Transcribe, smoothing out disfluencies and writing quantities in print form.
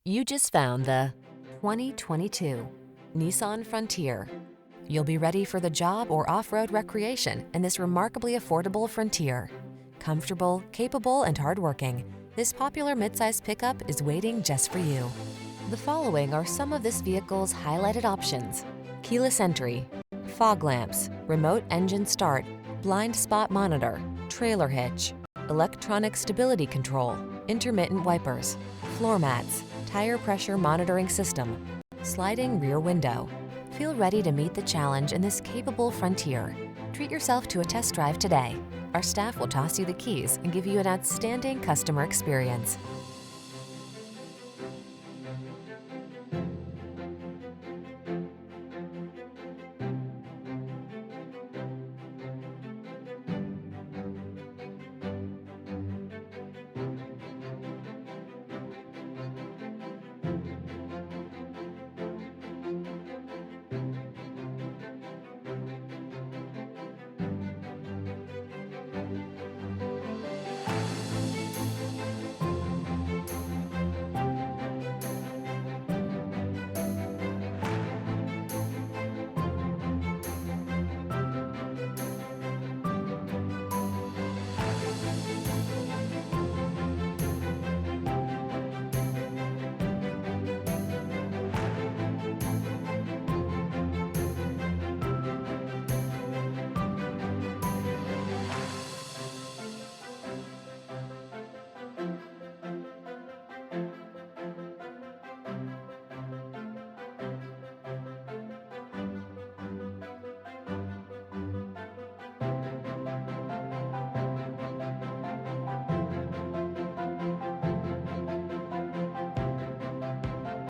You just found the 2022 Nissan Frontier. You'll be ready for the job or off-road recreation in this remarkably affordable Frontier. Comfortable, capable, and hardworking, this popular midsize pickup is waiting just for you. The following are some of this vehicle's highlighted options: keyless entry, fog lamps, remote engine start, blind spot monitor, trailer hitch, electronic stability control, intermittent wipers, floor mats, tire pressure monitoring system, sliding rear window. Feel ready to meet the challenge in this capable Frontier. Treat yourself to a test drive today. Our staff will toss you the keys and give you an outstanding customer experience.